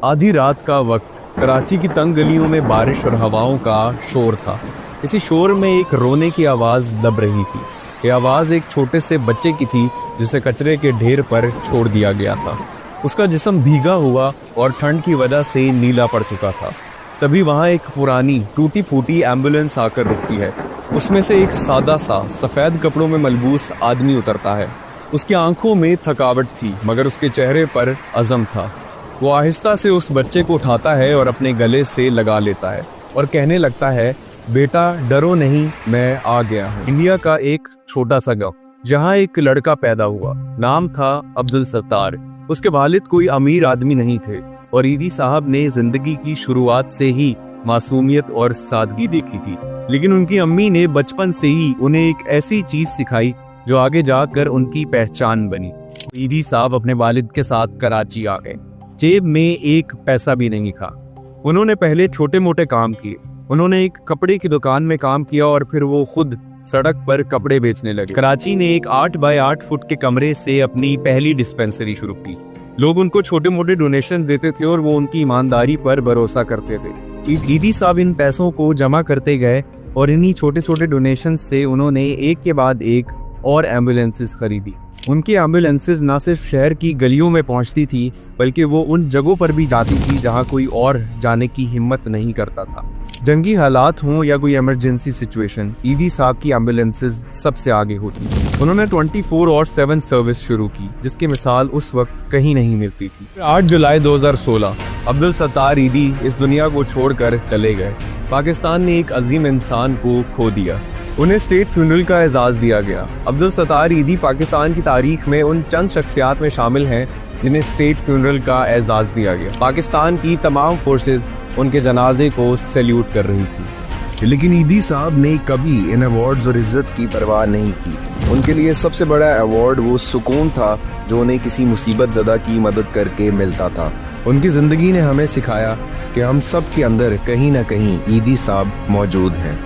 आधी रात का वक्त कराची की तंग गलियों में बारिश और हवाओं का शोर था। इसी शोर में एक रोने की आवाज़ दब रही थी। ये आवाज़ एक छोटे से बच्चे की थी जिसे कचरे के ढेर पर छोड़ दिया गया था। उसका जिस्म भीगा हुआ और ठंड की वजह से नीला पड़ चुका था। तभी वहाँ एक पुरानी टूटी फूटी एम्बुलेंस आकर रुकती है। उसमें से एक सादा सा सफ़ेद कपड़ों में मलबूस आदमी उतरता है। उसकी आंखों में थकावट थी मगर उसके चेहरे पर अज़म था। वो आहिस्ता से उस बच्चे को उठाता है और अपने गले से लगा लेता है और कहने लगता है, बेटा डरो नहीं, मैं आ गया हूँ। इंडिया का एक छोटा सा गाँव जहाँ एक लड़का पैदा हुआ। नाम था अब्दुल सत्तार। उसके वालिद कोई अमीर आदमी नहीं थे और ईदी साहब ने जिंदगी की शुरुआत से ही मासूमियत और सादगी देखी थी। लेकिन उनकी अम्मी ने बचपन से ही उन्हें एक ऐसी चीज सिखाई जो आगे जाकर उनकी पहचान बनी। ईदी साहब अपने वालिद के साथ कराची आ गए। जेब में एक पैसा भी नहीं था। उन्होंने पहले छोटे मोटे काम किए। उन्होंने एक कपड़े की दुकान में काम किया और फिर वो खुद सड़क पर कपड़े बेचने लगे। कराची ने एक 8 बाय 8 फुट के कमरे से अपनी पहली डिस्पेंसरी शुरू की। लोग उनको छोटे मोटे डोनेशन देते थे और वो उनकी ईमानदारी पर भरोसा करते थे। ईदी साहब इन पैसों को जमा करते गए और इन्हीं छोटे छोटे डोनेशन से उन्होंने एक के बाद एक और एम्बुलेंसेस खरीदी। उनकी एम्बुलेंसेस न सिर्फ शहर की गलियों में पहुंचती थी बल्कि वो उन जगहों पर भी जाती थी जहां कोई और जाने की हिम्मत नहीं करता था। जंगी हालात हों या कोई इमरजेंसी सिचुएशन, ईदी साहब की एम्बुलेंसेस सबसे आगे होती। उन्होंने 24/7 सर्विस शुरू की जिसकी मिसाल उस वक्त कहीं नहीं मिलती थी। 8 जुलाई 2016 अब्दुल सत्तार ईदी इस दुनिया को छोड़कर चले गए। पाकिस्तान ने एक अजीम इंसान को खो दिया। उन्हें स्टेट फ्यूनरल का एजाज दिया गया। अब्दुल सत्तार ईदी पाकिस्तान की तारीख में उन चंद शख्सियात में शामिल हैं जिन्हें स्टेट फ्यूनरल का एजाज दिया गया। पाकिस्तान की तमाम फोर्सेस उनके जनाजे को सैल्यूट कर रही थी। लेकिन ईदी साहब ने कभी इन अवार्ड्स और इज्जत की परवाह नहीं की। उनके लिए सबसे बड़ा अवार्ड वो सुकून था जो उन्हें किसी मुसीबत ज़दा की मदद करके मिलता था। उनकी ज़िंदगी ने हमें सिखाया कि हम सब के अंदर कहीं ना कहीं ईदी साहब मौजूद हैं।